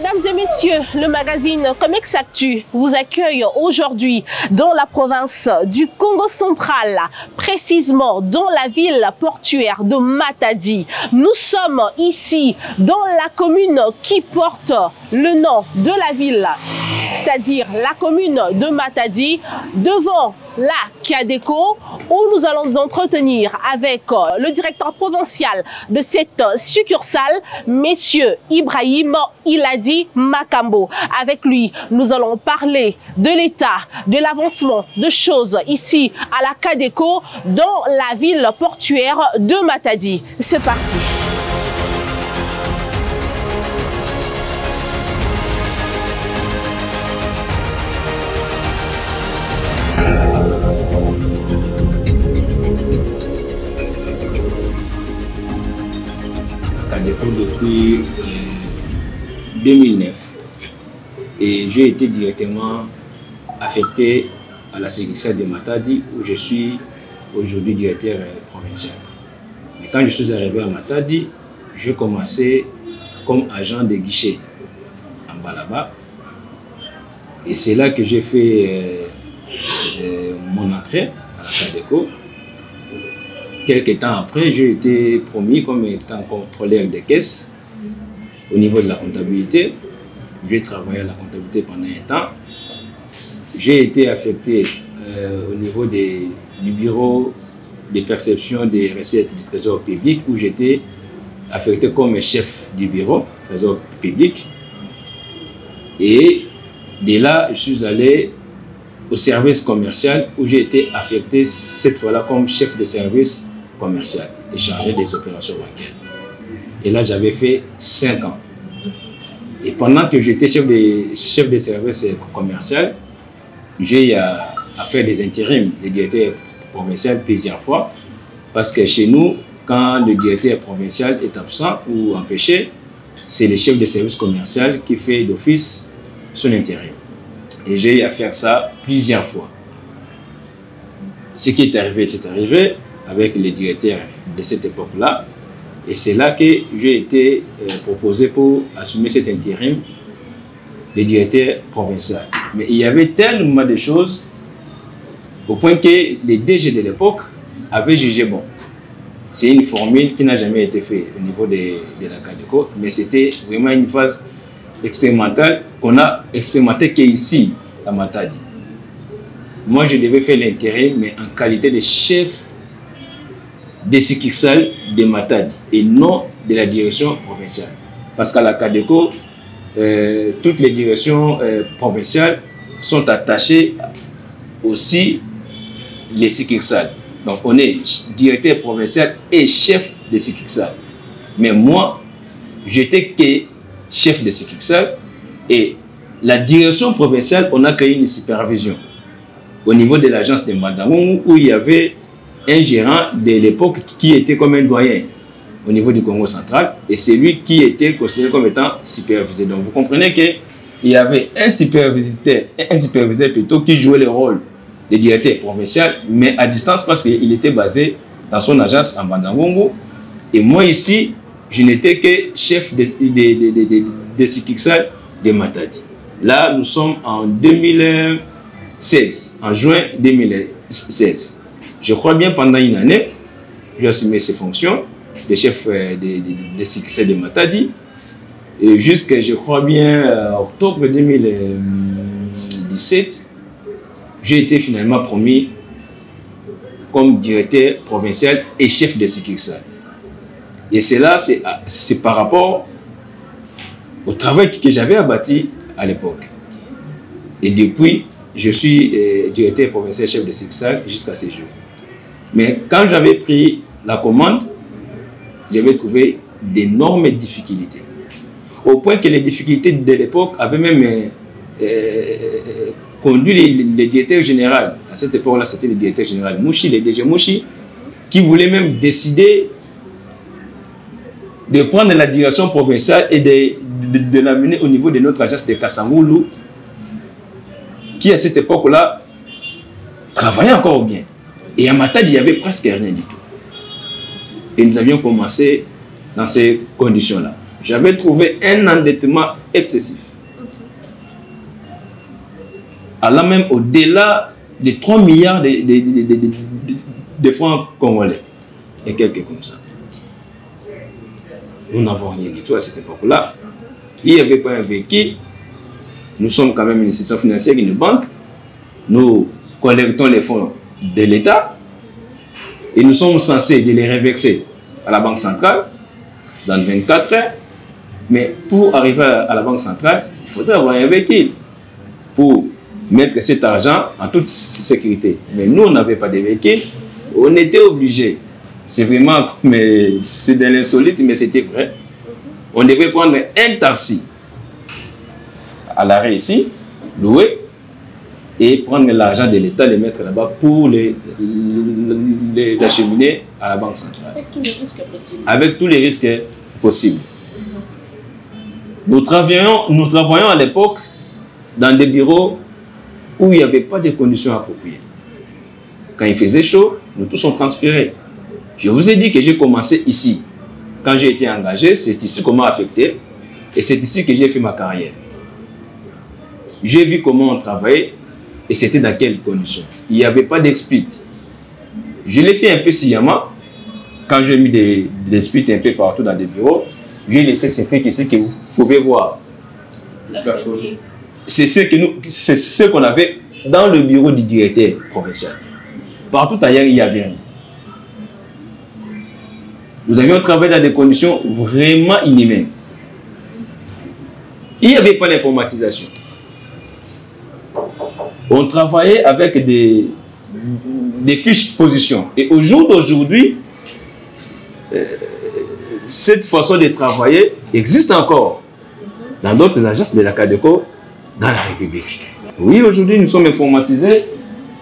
Mesdames et messieurs, le magazine Comex Actu vous accueille aujourd'hui dans la province du Congo central, précisément dans la ville portuaire de Matadi. Nous sommes ici dans la commune qui porte le nom de la ville, c'est-à-dire la commune de Matadi, devant la Cadeco, où nous allons nous entretenir avec le directeur provincial de cette succursale, Monsieur Ibrahim Iladi Makambo. Avec lui, nous allons parler de l'état, de l'avancement de choses ici à la Cadeco, dans la ville portuaire de Matadi. C'est parti. Depuis 2009 et j'ai été directement affecté à la succursale de Matadi où je suis aujourd'hui directeur provincial. Mais quand je suis arrivé à Matadi, j'ai commencé comme agent de guichet en Balaba et c'est là que j'ai fait mon entrée à la Cadeco. Quelques temps après, j'ai été promu comme étant contrôleur des caisses au niveau de la comptabilité. J'ai travaillé à la comptabilité pendant un temps. J'ai été affecté au niveau du bureau de perception des recettes du trésor public où j'étais affecté comme chef du bureau trésor public. Et de là, je suis allé au service commercial où j'ai été affecté cette fois-là comme chef de service commercial et chargé des opérations bancaires. Et là, j'avais fait 5 ans. Et pendant que j'étais chef de service commercial, j'ai à faire des intérims de directeur provincial plusieurs fois. Parce que chez nous, quand le directeur provincial est absent ou empêché, c'est le chef de service commercial qui fait d'office son intérim. Et j'ai eu à faire ça plusieurs fois. Ce qui est arrivé avec les directeurs de cette époque-là. Et c'est là que j'ai été proposé pour assumer cet intérim de directeur provincial. Mais il y avait tellement de choses au point que les DG de l'époque avaient jugé bon. C'est une formule qui n'a jamais été faite au niveau de la Cadeco, mais c'était vraiment une phase expérimentale qu'on a expérimenté qu'ici, à Matadi. Moi, je devais faire l'intérim, mais en qualité de chef de succursale de Matadi et non de la direction provinciale. Parce qu'à la Cadeco, toutes les directions provinciales sont attachées aussi les succursales. Donc, on est directeur provincial et chef de succursale. Mais moi, j'étais que chef de succursale et la direction provinciale, on a créé une supervision au niveau de l'agence de Madangou où il y avait un gérant de l'époque qui était comme un doyen au niveau du Congo central et c'est lui qui était considéré comme étant supervisé. Donc vous comprenez qu'il y avait un superviseur plutôt qui jouait le rôle de directeur provincial mais à distance parce qu'il était basé dans son agence en Bandangou. Et moi ici, je n'étais que chef de succursale de Matadi. Là, nous sommes en 2016, en juin 2016. Je crois bien pendant une année, j'ai assumé ces fonctions de chef de succursale de Matadi. Et jusqu'à, je crois bien, octobre 2017, j'ai été finalement promu comme directeur provincial et chef de succursale. Et cela, c'est par rapport au travail que j'avais abattu à l'époque. Et depuis, je suis directeur provincial chef de succursale jusqu'à ce jour. Mais quand j'avais pris la commande, j'avais trouvé d'énormes difficultés. Au point que les difficultés de l'époque avaient même conduit le directeur général. À cette époque-là, c'était le directeur général Mouchi, le DG Mouchi, qui voulait même décider de prendre la direction provinciale et de l'amener au niveau de notre agence de Kassangoulou, qui à cette époque-là travaillait encore bien. Et à Matadi, il n'y avait presque rien du tout. Et nous avions commencé dans ces conditions-là. j'avais trouvé un endettement excessif. Allant même au-delà des 3 milliards de francs congolais. Et quelques comme ça. Nous n'avons rien du tout à cette époque-là. Il n'y avait pas un véhicule. Nous sommes quand même une institution financière, une banque. Nous collectons les fonds de l'État et nous sommes censés de les reverser à la Banque centrale dans 24 heures. Mais pour arriver à la Banque centrale, il faudrait avoir un véhicule pour mettre cet argent en toute sécurité. Mais nous, on n'avait pas de véhicule. On était obligés. C'est vraiment, c'est de l'insolite, mais c'était vrai. On devait prendre un taxi à l'arrêt ici, louer, et prendre l'argent de l'État, le mettre là-bas pour les acheminer à la Banque centrale. Avec tous les risques possibles. Avec tous les risques possibles. Nous travaillions à l'époque dans des bureaux où il n'y avait pas de conditions appropriées. Quand il faisait chaud, nous tous on transpirait. Je vous ai dit que j'ai commencé ici. Quand j'ai été engagé, c'est ici qu'on m'a affecté et c'est ici que j'ai fait ma carrière. J'ai vu comment on travaillait et c'était dans quelles conditions. Il n'y avait pas d'explit. Je l'ai fait un peu sciemment. Quand j'ai mis des splits un peu partout dans des bureaux, j'ai laissé ce truc ici que vous pouvez voir. C'est ce qu'on avait dans le bureau du directeur provincial. Partout ailleurs, il n'y avait rien. Nous avions travaillé dans des conditions vraiment inhumaines. Il n'y avait pas d'informatisation. On travaillait avec des fiches position. Et au jour d'aujourd'hui, cette façon de travailler existe encore dans d'autres agences de la CADECO dans la République. Oui, aujourd'hui, nous sommes informatisés.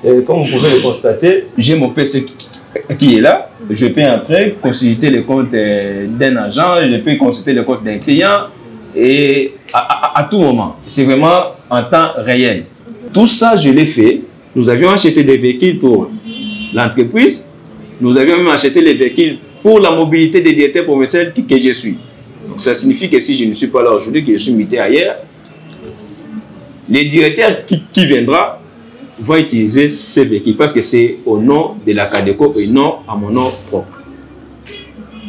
Et comme vous pouvez le constater, j'ai mon PC qui est là. Je peux entrer, consulter les comptes d'un agent, je peux consulter les comptes d'un client et à tout moment. C'est vraiment en temps réel. Tout ça, je l'ai fait. Nous avions acheté des véhicules pour l'entreprise. Nous avions même acheté les véhicules pour la mobilité des directeurs provinciaux que je suis. Donc ça signifie que si je ne suis pas là aujourd'hui, que je suis muté ailleurs, les directeurs qui viendra va utiliser ces véhicules parce que c'est au nom de la CADECO et non à mon nom propre.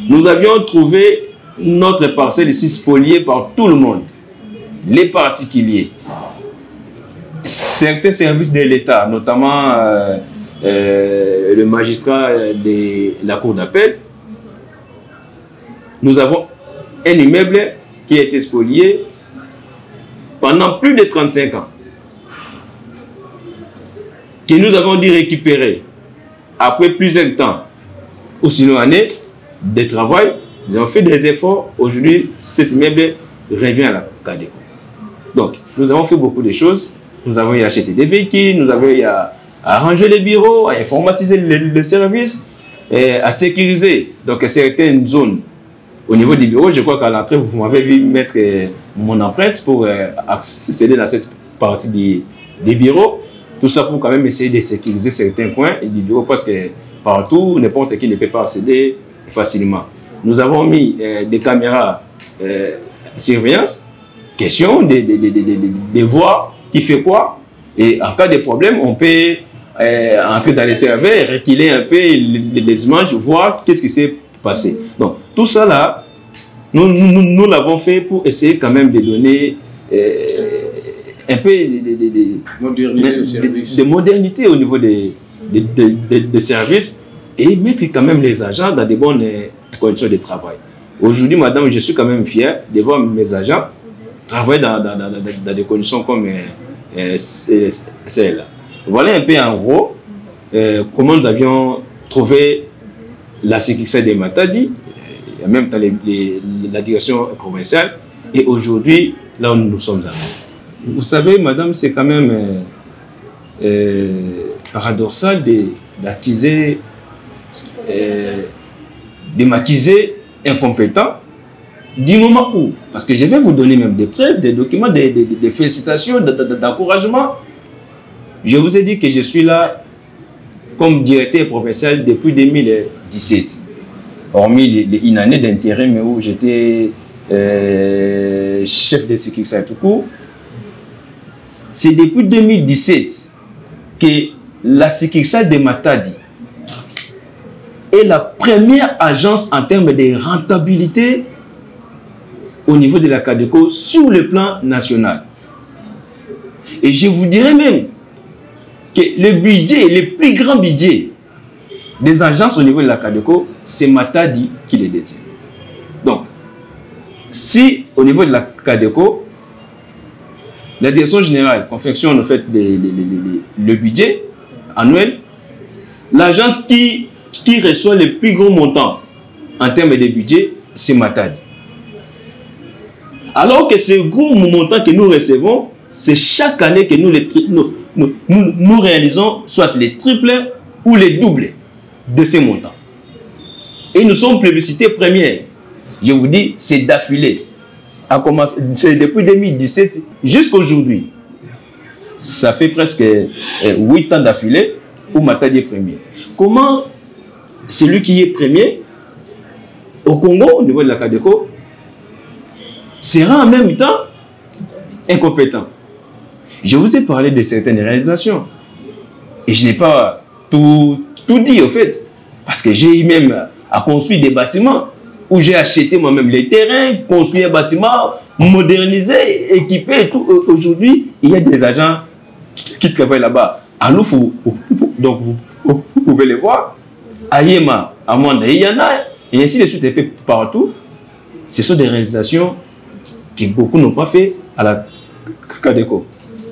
Nous avions trouvé notre parcelle ici spoliée par tout le monde, les particuliers, certains services de l'État, notamment le magistrat de la cour d'appel. Nous avons un immeuble qui a été spolié pendant plus de 35 ans. Que nous avons dû récupérer après plusieurs temps ou sinon années de travail. Nous avons fait des efforts. Aujourd'hui, cet immeuble revient à la CADECO. Donc, nous avons fait beaucoup de choses. Nous avons acheté des véhicules, nous avons arrangé les bureaux, à informatiser les services, à sécuriser donc, certaines zones au niveau du bureau. Je crois qu'à l'entrée, vous m'avez vu mettre mon empreinte pour accéder à cette partie des bureaux. Tout ça pour quand même essayer de sécuriser certains coins du bureau parce que partout, n'importe qui ne peut pas accéder facilement. Nous avons mis des caméras surveillance, question de voir qui fait quoi. Et en cas de problème, on peut entrer dans les serveurs, reculer un peu les images, voir qu'est-ce qui s'est passé. Donc, tout ça là, nous l'avons fait pour essayer quand même de donner un peu de modernité au niveau des services et mettre quand même les agents dans de bonnes conditions de travail. Aujourd'hui, madame, je suis quand même fier de voir mes agents travailler dans des conditions comme celle-là. Voilà un peu en gros comment nous avions trouvé la sécurité des Matadi, en même temps la direction provinciale, et aujourd'hui, là où nous sommes allés. Vous savez, madame, c'est quand même paradoxal de m'accuser incompétent du moment où, parce que je vais vous donner même des preuves, des documents, des félicitations, d'encouragement. Je vous ai dit que je suis là comme directeur provincial depuis 2017. Hormis une année d'intérim où j'étais chef de sécurité tout court, c'est depuis 2017 que la sécurité de Matadi est la première agence en termes de rentabilité au niveau de la CADECO sur le plan national. Et je vous dirais même que le budget, le plus grand budget des agences au niveau de la CADECO, c'est Matadi qui les détient. Donc, si au niveau de la CADECO, la direction générale confectionne en fait le budget annuel, l'agence qui reçoit le plus gros montant en termes de budget, c'est Matadi. Alors que ce gros montant que nous recevons, c'est chaque année que nous réalisons soit les triples ou les doubles de ces montants. Et nous sommes plébiscités première. Je vous dis, c'est d'affilée. C'est depuis 2017 jusqu'à aujourd'hui. Ça fait presque 8 ans d'affilée où Matadi est premier. Comment celui qui est premier au Congo, au niveau de la CADECO, sera en même temps incompétent? Je vous ai parlé de certaines réalisations. Et je n'ai pas tout dit, au fait. Parce que j'ai eu même à construire des bâtiments où j'ai acheté moi-même les terrains, construit un bâtiment, modernisé, équipé et tout. Aujourd'hui, il y a des agents qui travaillent là-bas. À Loufou, donc vous pouvez les voir. À Yéma, à Mwanda, il y en a. Et ainsi de suite, et puis partout. Ce sont des réalisations que beaucoup n'ont pas fait à la CADECO.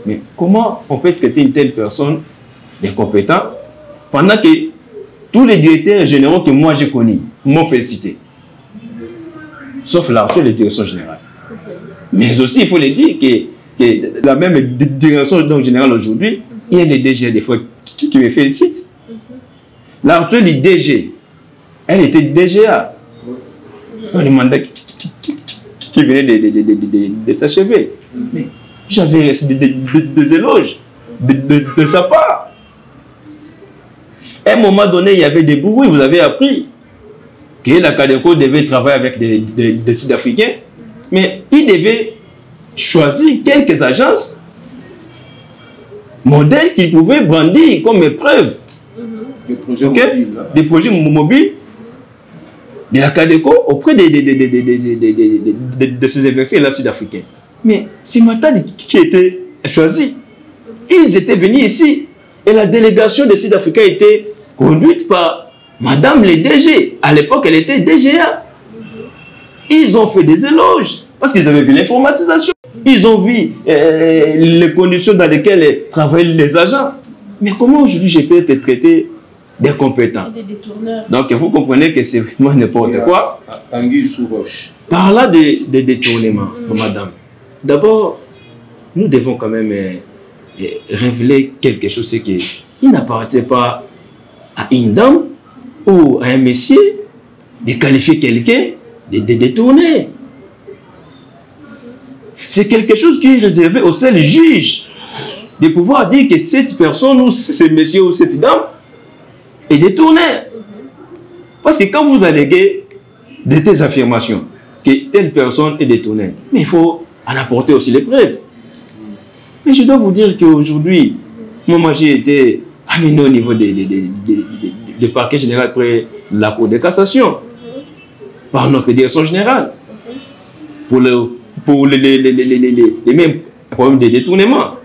Mais comment on peut traiter une telle personne d'incompétent pendant que tous les directeurs généraux que moi j'ai connus m'ont félicité? Sauf l'argent de la direction générale. Mais aussi, il faut le dire que la même direction générale aujourd'hui, il y a des DG des fois qui me félicitent. L'argent du DG, elle était DGA. Le mandat qui venait de s'achever. Mais j'avais des éloges de sa part. À un moment donné, il y avait des bruits, vous avez appris que la CADECO devait travailler avec des Sud-Africains, mais il devait choisir quelques agences, modèles qu'il pouvait brandir comme épreuve. Des projets mobiles. Des projets mobiles de la CADECO auprès de ces investisseurs sud-africains. Mais c'est Matadi qui était choisi. Ils étaient venus ici et la délégation des Sud-Africains était conduite par Madame le DG. À l'époque, elle était DGA. Ils ont fait des éloges parce qu'ils avaient vu l'informatisation. Ils ont vu les conditions dans lesquelles travaillent les agents. Mais comment aujourd'hui je peux être traité d'incompétent? Des détourneurs. Donc vous comprenez que c'est vraiment n'importe quoi. Par là des détournements, madame. D'abord, nous devons quand même révéler quelque chose, c'est qu'il n'appartient pas à une dame ou à un monsieur de qualifier quelqu'un de détourner. C'est quelque chose qui est réservé au seul juge de pouvoir dire que cette personne ou ce monsieur ou cette dame est détourné. Parce que quand vous alléguez de telles affirmations que telle personne est détournée, mais il faut en apporter aussi les preuves. Mais je dois vous dire qu'aujourd'hui, moi j'ai été amené au niveau du parquet général près de la Cour de cassation par notre direction générale pour les mêmes problèmes de détournement.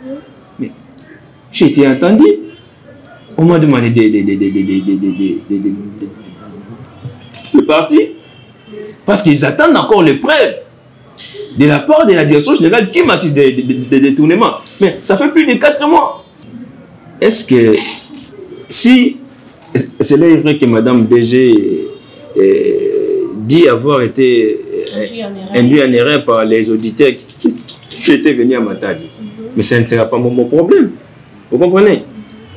Mais j'ai été entendu. On m'a demandé de partir parce qu'ils attendent encore les preuves de la part de la direction générale qui m'accuse des détournements. Mais ça fait plus de 4 mois. Est-ce que si cela est vrai que Madame DG dit avoir été induit en erreur par les auditeurs qui étaient venus à Matadi, mais ça ne sera pas mon problème. Vous comprenez?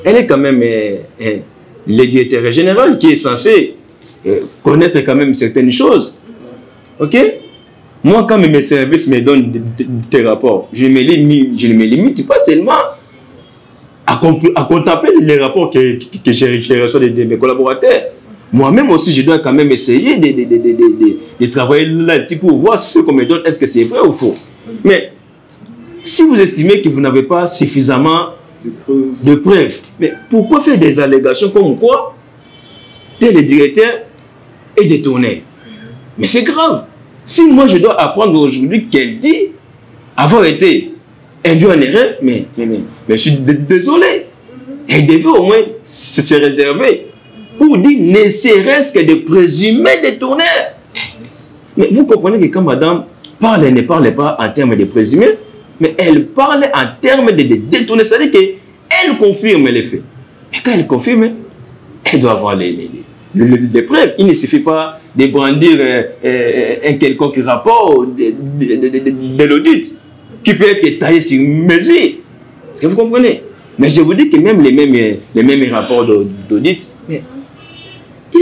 Elle est quand même le directeur général qui est censé connaître quand même certaines choses. Ok? Moi, quand mes services me donnent des rapports, je ne me limite pas seulement à contempler les rapports que j'ai reçus de mes collaborateurs. moi-même aussi, je dois quand même essayer de travailler là-dessus pour voir ce qu'on me donne, est-ce que c'est vrai ou faux. Mais si vous estimez que vous n'avez pas suffisamment de preuves, mais pourquoi faire des allégations comme quoi tel directeur est détourné? Mais c'est grave. Si moi je dois apprendre aujourd'hui qu'elle dit avoir été induit en erreur, mais je suis désolé. Elle devait au moins se réserver pour dire ne serait-ce que de présumer détournaire. Mais vous comprenez que quand madame parle, elle ne parle pas en termes de présumé, mais elle parle en termes de détourner. C'est-à-dire qu'elle confirme les faits. Et quand elle confirme, elle doit avoir les preuves. Il ne suffit pas de brandir un quelconque rapport de l'audit qui peut être taillé sur mesure. Est-ce que vous comprenez? Mais je vous dis que même les mêmes rapports d'audit, il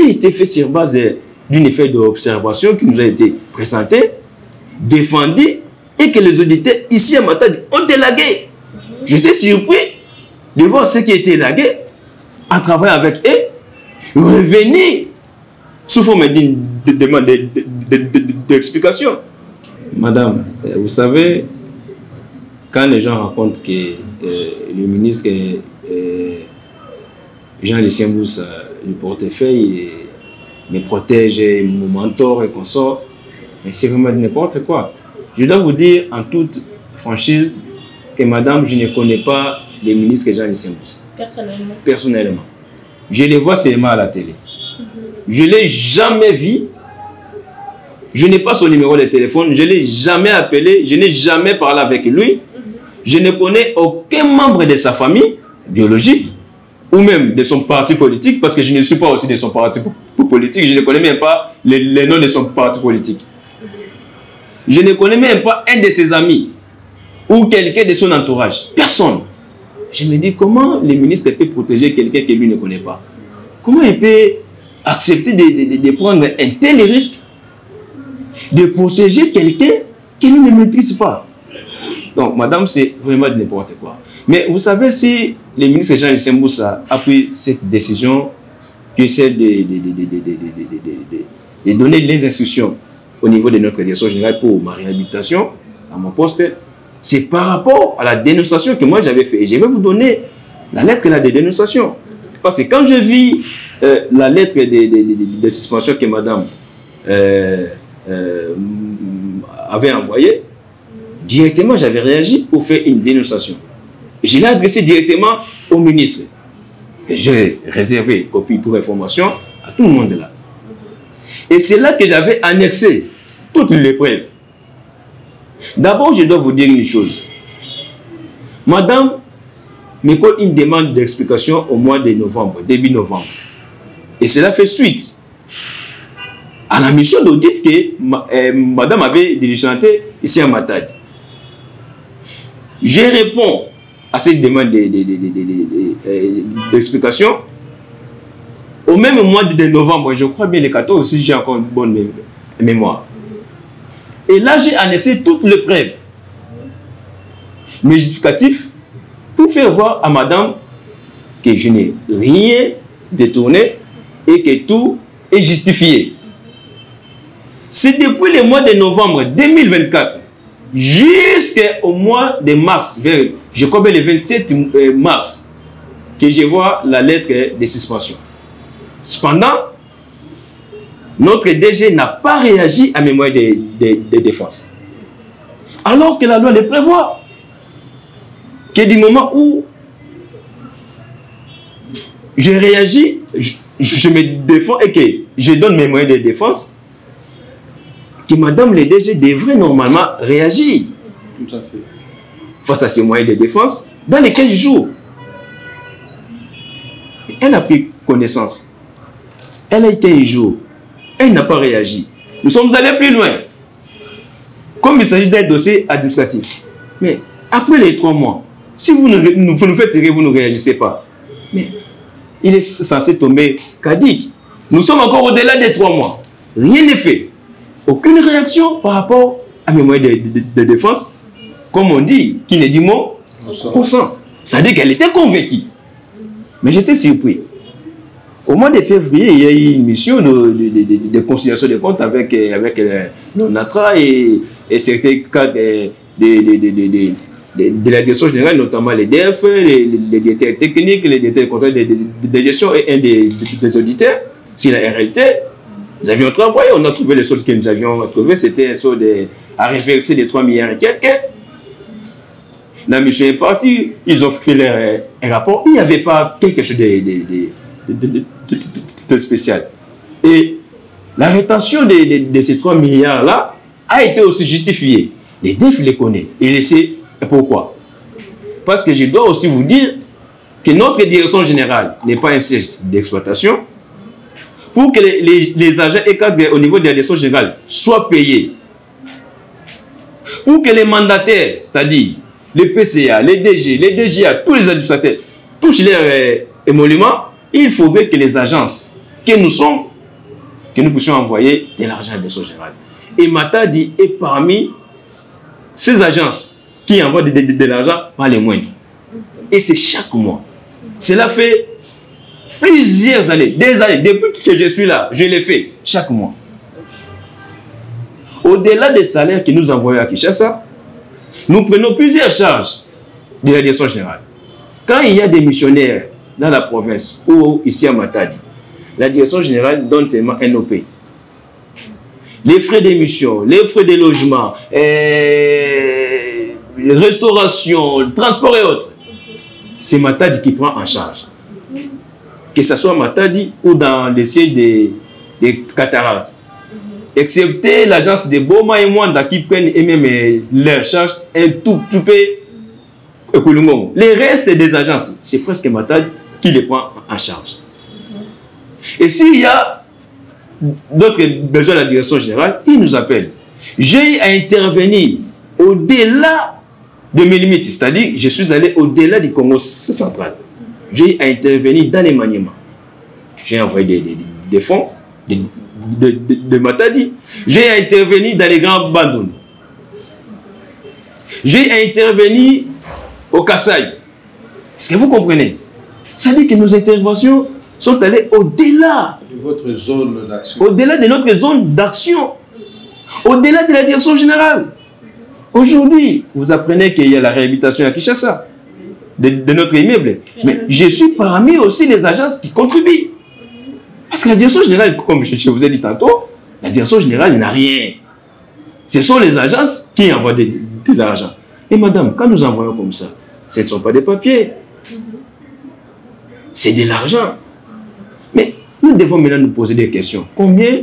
a été fait sur base d'un effet d'observation qui nous a été présenté, défendu, et que les auditeurs ici à Matadi ont élagué. J'étais surpris de voir ceux qui étaient élagués en travaillant avec eux, revenir sous forme d'une demande d'explication. Madame, vous savez, quand les gens racontent que le ministre Jean-Lucien Moussa, le portefeuille, me protège, mon mentor et consort, mais c'est vraiment n'importe quoi. Je dois vous dire en toute franchise que madame, je ne connais pas le ministre Jean-Lucien Moussa. Personnellement. Personnellement. Je le vois seulement à la télé. Je ne l'ai jamais vu. Je n'ai pas son numéro de téléphone. Je ne l'ai jamais appelé. Je n'ai jamais parlé avec lui. Je ne connais aucun membre de sa famille biologique ou même de son parti politique, parce que je ne suis pas aussi de son parti politique. Je ne connais même pas les noms de son parti politique. Je ne connais même pas un de ses amis ou quelqu'un de son entourage. Personne. Je me dis, comment le ministre peut protéger quelqu'un que lui ne connaît pas? Comment il peut accepter de prendre un tel risque de protéger quelqu'un qu'il ne maîtrise pas? Donc, madame, c'est vraiment n'importe quoi. Mais vous savez, si le ministre Jean-Lucien Moussa a pris cette décision, qui est celle de donner les instructions au niveau de notre direction générale pour ma réhabilitation à mon poste, c'est par rapport à la dénonciation que moi j'avais fait. Et je vais vous donner la lettre de dénonciation. Parce que quand je vis la lettre de suspension que madame avait envoyée, directement j'avais réagi pour faire une dénonciation. Je l'ai adressé directement au ministre. J'ai réservé copie pour information à tout le monde là. Et c'est là que j'avais annexé toutes les preuves. D'abord, je dois vous dire une chose. Madame me colle une demande d'explication au mois de novembre, début novembre. Et cela fait suite à la mission d'audit que madame avait diligentée ici à Matadi. Je réponds à cette demande d'explication au même mois de novembre, je crois bien le 14, si j'ai encore une bonne mémoire. Et là, j'ai annexé toutes les preuves, mes justificatifs, pour faire voir à madame que je n'ai rien détourné et que tout est justifié. C'est depuis le mois de novembre 2024 jusqu'au mois de mars, je crois bien le 27 mars, que je vois la lettre de suspension. Cependant, notre DG n'a pas réagi à mes moyens de défense. Alors que la loi le prévoit. Que du moment où je réagis, je me défends et que je donne mes moyens de défense, que madame le DG devrait normalement réagir. Tout à fait. Face à ces moyens de défense, dans les 15 jours. Elle a pris connaissance. Elle a été un jour. Elle n'a pas réagi. Nous sommes allés plus loin. Comme il s'agit d'un dossier administratif. Mais après les 3 mois, si vous nous faites tirer, vous ne réagissez pas. Mais il est censé tomber caduc. Nous sommes encore au-delà des 3 mois. Rien n'est fait. Aucune réaction par rapport à mes moyens de défense. Comme on dit, qui ne dit mot consent. C'est-à-dire qu'elle était convaincue. Mais j'étais surpris. Au mois de février, il y a eu une mission de conciliation des comptes avec l'ONATRA et certains cas de la direction générale, notamment les DF, les directeurs techniques, les directeurs de gestion et un des auditeurs. Si la RLT, nous avions travaillé, on a trouvé les soldes que nous avions trouvés, c'était un solde à reverser de 3 milliards et quelques. La mission est partie, ils ont fait leur rapport, il n'y avait pas quelque chose de spécial. Et la rétention de ces 3 milliards-là a été aussi justifiée. Les DEF les connaissent. Et laissez pourquoi? Parce que je dois aussi vous dire que notre direction générale n'est pas un siège d'exploitation. Pour que les agents et cadres au niveau de la direction générale soient payés. Pour que les mandataires, c'est-à-dire les PCA, les DG, les DGA, tous les administrateurs touchent leur émolument, il faudrait que les agences que nous sommes, que nous puissions envoyer de l'argent à la direction générale. Et Matadi est parmi ces agences qui envoient de l'argent, pas les moindres. Et c'est chaque mois. Cela fait plusieurs années, des années, depuis que je suis là, je l'ai fait chaque mois. Au-delà des salaires que nous envoyons à Kinshasa, nous prenons plusieurs charges de la direction générale. Quand il y a des missionnaires dans la province ou ici à Matadi, la direction générale donne seulement un OP. Les frais d'émission, les frais de logement, restauration, le transport et autres, c'est Matadi qui prend en charge. Que ce soit Matadi ou dans les sièges des cataractes. Excepté l'agence de Boma et Mwanda qui prennent eux-mêmes leur charge un tout peu. Les restes des agences, c'est presque Matadi qui les prend en charge. Et s'il y a d'autres besoins de la direction générale, il nous appelle. J'ai à intervenir au-delà de mes limites, c'est-à-dire je suis allé au-delà du Congo central. J'ai à intervenir dans les maniements. J'ai envoyé des fonds de Matadi. J'ai à intervenir dans les grands bandons. J'ai à intervenir au Kassai. Est-ce que vous comprenez? Ça dit que nos interventions sont allées au-delà de votre zone d'action. Au-delà de notre zone d'action. Au-delà de la direction générale. Aujourd'hui, vous apprenez qu'il y a la réhabilitation à Kinshasa de notre immeuble. Mais je suis parmi aussi les agences qui contribuent. Parce que la direction générale, comme je vous ai dit tantôt, la direction générale n'a rien. Ce sont les agences qui envoient de l'argent. Et madame, quand nous envoyons comme ça, ce ne sont pas des papiers. C'est de l'argent. Mais nous devons maintenant nous poser des questions. Combien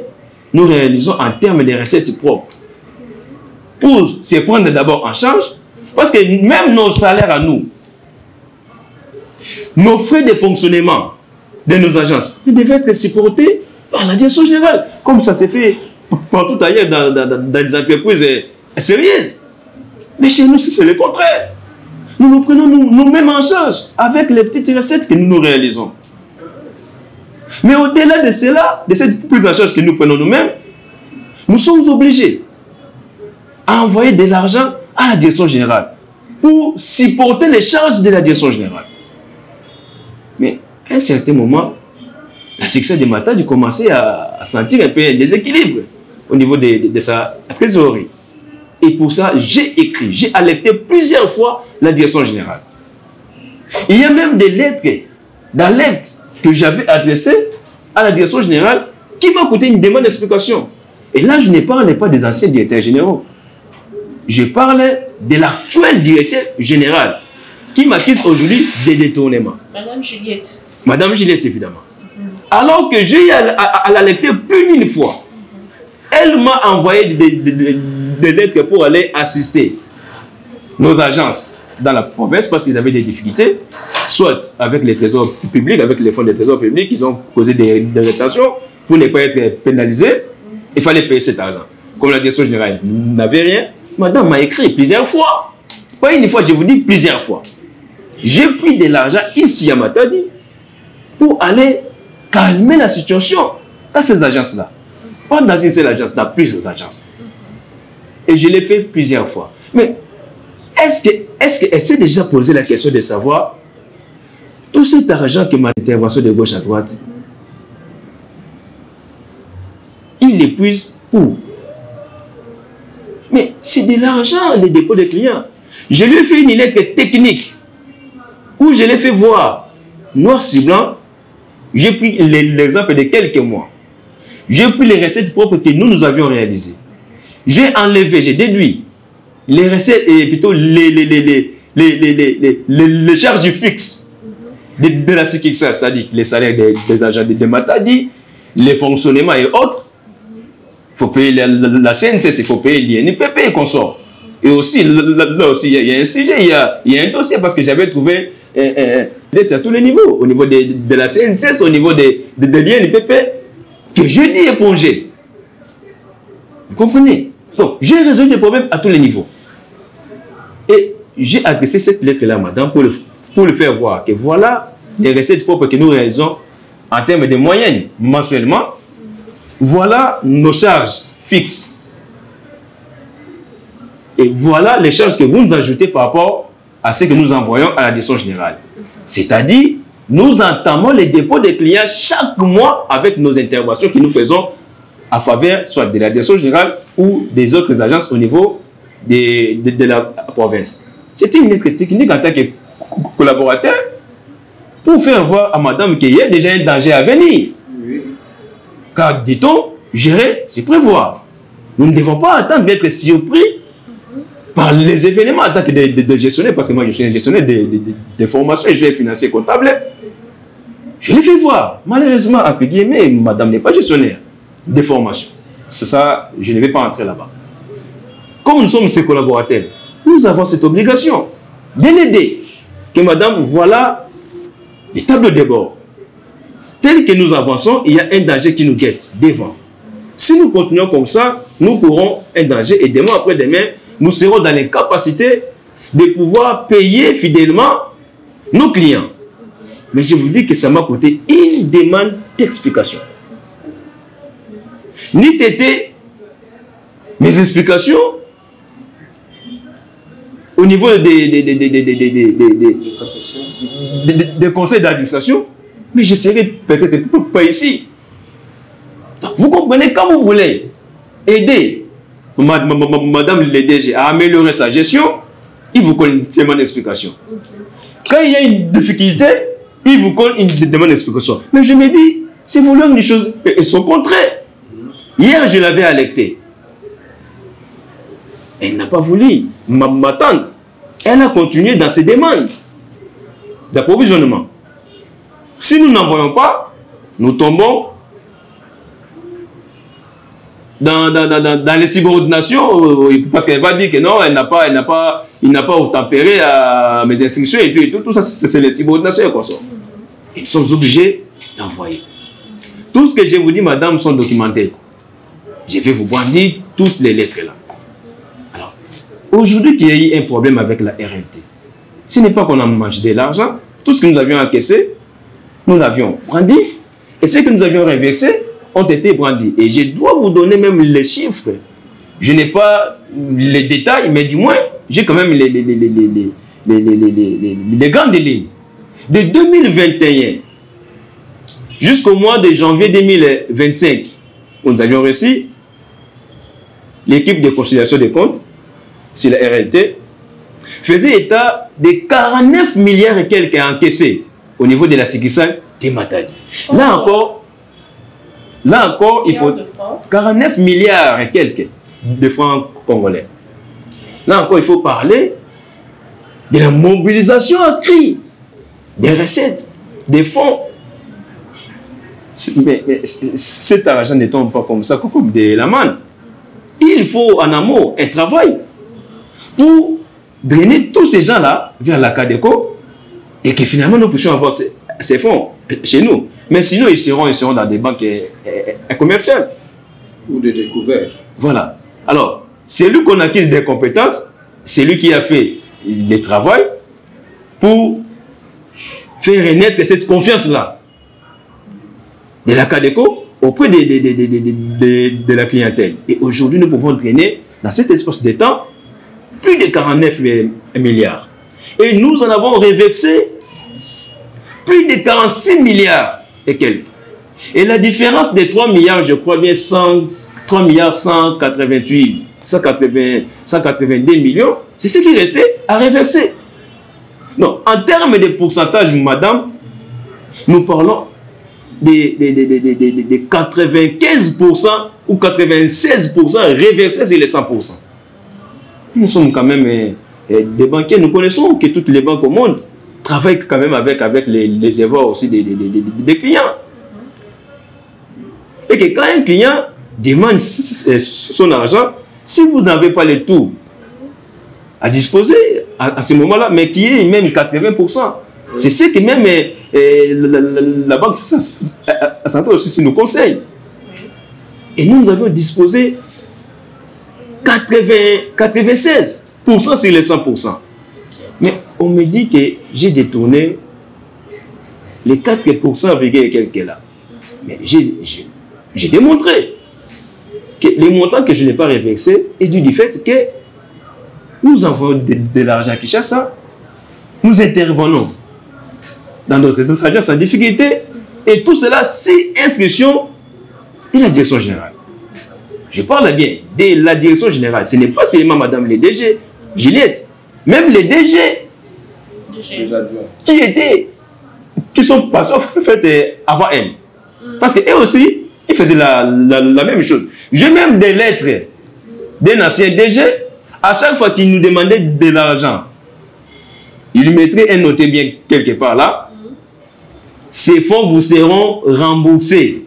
nous réalisons en termes de recettes propres? Pour se prendre d'abord en charge, parce que même nos salaires à nous, nos frais de fonctionnement de nos agences, ils devaient être supportés par la direction générale, comme ça s'est fait partout ailleurs dans les entreprises sérieuses. Mais chez nous, c'est le contraire. Nous nous prenons nous-mêmes en charge avec les petites recettes que nous réalisons. Mais au-delà de cela, de cette prise en charge que nous prenons nous-mêmes, nous sommes obligés à envoyer de l'argent à la direction générale pour supporter les charges de la direction générale. Mais à un certain moment, la section de Matadi commençait à sentir un peu un déséquilibre au niveau de sa trésorerie. Et pour ça, j'ai écrit, j'ai alerté plusieurs fois la direction générale. Il y a même des lettres d'alerte que j'avais adressées à la direction générale qui m'a coûté une demande d'explication. Et là, je ne parlais pas des anciens directeurs généraux. Je parlais de l'actuel directeur général qui m'accuse aujourd'hui des détournements. Madame Juliette. Madame Juliette, évidemment. Alors que j'ai eu à l'alerter plus d'une fois. Elle m'a envoyé des lettres pour aller assister nos agences dans la province parce qu'ils avaient des difficultés, soit avec les trésors publics, avec les fonds des trésors publics, ils ont causé des rétentions pour ne pas être pénalisés. Il fallait payer cet argent. Comme la direction générale n'avait rien, madame m'a écrit plusieurs fois. Pas une fois, je vous dis plusieurs fois. J'ai pris de l'argent ici à Matadi pour aller calmer la situation dans ces agences-là. Pas dans une seule agence, dans plusieurs agences. Et je l'ai fait plusieurs fois. Mais est-ce qu'elle s'est déjà posé la question de savoir tout cet argent que ma intervention de gauche à droite il l'épuise où? Mais c'est de l'argent, les dépôts des clients. Je lui ai fait une lettre technique où je l'ai fait voir noir sur blanc. J'ai pris l'exemple de quelques mois. J'ai pris les recettes propres que nous avions réalisées. J'ai enlevé, j'ai déduit les recettes et plutôt les charges fixes de la CICICSA, c'est-à-dire les salaires des agents de Matadi, les fonctionnements et autres. Il faut payer la CNCS, il faut payer l'INPP et consorts. Et aussi, là aussi, il y a un sujet, il y a un dossier parce que j'avais trouvé d'être à tous les niveaux, au niveau de la CNCS, au niveau de l'INPP, que je dis éponger. Vous comprenez? Donc, j'ai résolu des problèmes à tous les niveaux. Et j'ai adressé cette lettre-là, madame, pour le faire voir que voilà les recettes propres que nous réalisons en termes de moyenne mensuellement. Voilà nos charges fixes. Et voilà les charges que vous nous ajoutez par rapport à ce que nous envoyons à la direction générale. C'est-à-dire, nous entamons les dépôts des clients chaque mois avec nos interventions que nous faisons à faveur soit de la direction générale ou des autres agences au niveau de la province. C'était une lettre technique en tant que collaborateur pour faire voir à madame qu'il y a déjà un danger à venir. Oui. Car, dit-on, gérer, c'est prévoir. Nous ne devons pas attendre d'être surpris par les événements en tant que de gestionnaire, parce que moi je suis un gestionnaire de formation et je suis financier comptable. Je l'ai fait voir. Malheureusement, entre guillemets, madame n'est pas gestionnaire de formation. C'est ça, je ne vais pas entrer là-bas. Comme nous sommes ses collaborateurs, nous avons cette obligation de l'aider. Que madame, voilà les tableaux de bord. Tel que nous avançons, il y a un danger qui nous guette devant. Si nous continuons comme ça, nous courons un danger et demain après demain, nous serons dans l'incapacité de pouvoir payer fidèlement nos clients. Mais je vous dis que ça m'a coûté une demande d'explication. Ni t'étais mes explications au niveau des conseils d'administration, mais je serai peut-être pas ici. Vous comprenez, quand vous voulez aider madame le DG à améliorer sa gestion, il vous colle une demande d'explication. Quand il y a une difficulté, il vous colle une demande d'explication. Mais je me dis, si vous voulez les choses, elles sont contraires. Hier, je l'avais alertée. Elle n'a pas voulu m'attendre. Elle a continué dans ses demandes d'approvisionnement. Si nous n'en voyons pas, nous tombons dans les subordinations, parce qu'elle va dire que non, il n'a pas obtempéré à mes instructions et tout ça, c'est les subordinations et consorts. Et nous sommes obligés d'envoyer. Tout ce que je vous dis, madame, sont documentés. Je vais vous brandir toutes les lettres là. Alors, aujourd'hui qu'il y a eu un problème avec la RLT, ce n'est pas qu'on a mangé de l'argent, tout ce que nous avions encaissé, nous l'avions brandi, et ce que nous avions reversé ont été brandis. Et je dois vous donner même les chiffres. Je n'ai pas les détails, mais du moins, j'ai quand même les grandes lignes. De 2021 jusqu'au mois de janvier 2025, où nous avions reçu l'équipe de conciliation des comptes, c'est la RLT, faisait état de 49 milliards et quelques encaissés au niveau de la CICICSA de Matadi. Là encore, il faut 49 milliards et quelques de francs congolais. Là encore, il faut parler de la mobilisation accrue des recettes, des fonds. Mais cet argent ne tombe pas comme ça, comme de la manne. Il faut en amont un travail pour drainer tous ces gens-là vers la CADECO et que finalement nous puissions avoir ces fonds chez nous. Mais sinon, ils seront dans des banques commerciales. Ou de découvert. Voilà. Alors, c'est lui qu'on acquise des compétences, c'est lui qui a fait le travail pour faire renaître cette confiance-là de la CADECO auprès de la clientèle. Et aujourd'hui, nous pouvons drainer dans cet espace de temps plus de 49 milliards. Et nous en avons reversé plus de 46 milliards et quelques. Et la différence des 3 milliards, je crois bien 3 milliards 182 millions, c'est ce qui restait à reverser. Non, en termes de pourcentage, madame, nous parlons de 95% ou 96% reversés sur les 100%. Nous sommes quand même des banquiers, nous connaissons que toutes les banques au monde travaillent quand même avec les efforts aussi des clients. Et que quand un client demande son argent, si vous n'avez pas le tout à disposer à ce moment-là, mais qui est même 80%, c'est ce que même la banque centrale aussi nous conseille. Et nous avions disposé 96% sur les 100%. Mais on me dit que j'ai détourné les 4% avec quelques là. Mais j'ai démontré que les montants que je n'ai pas reversés est dû du fait que nous avons de l'argent à Kinshasa, nous intervenons dans notre agence sans difficulté, et tout cela, c'est inscription de la direction générale. Je parle bien de la direction générale. Ce n'est pas seulement madame les DG, Juliette, même les DG qui sont passés en fait avant elle. Parce qu'eux aussi, ils faisaient la même chose. J'ai même des lettres d'un ancien DG, à chaque fois qu'il nous demandait de l'argent, il lui mettrait un noté bien quelque part là. Ces fonds vous seront remboursés.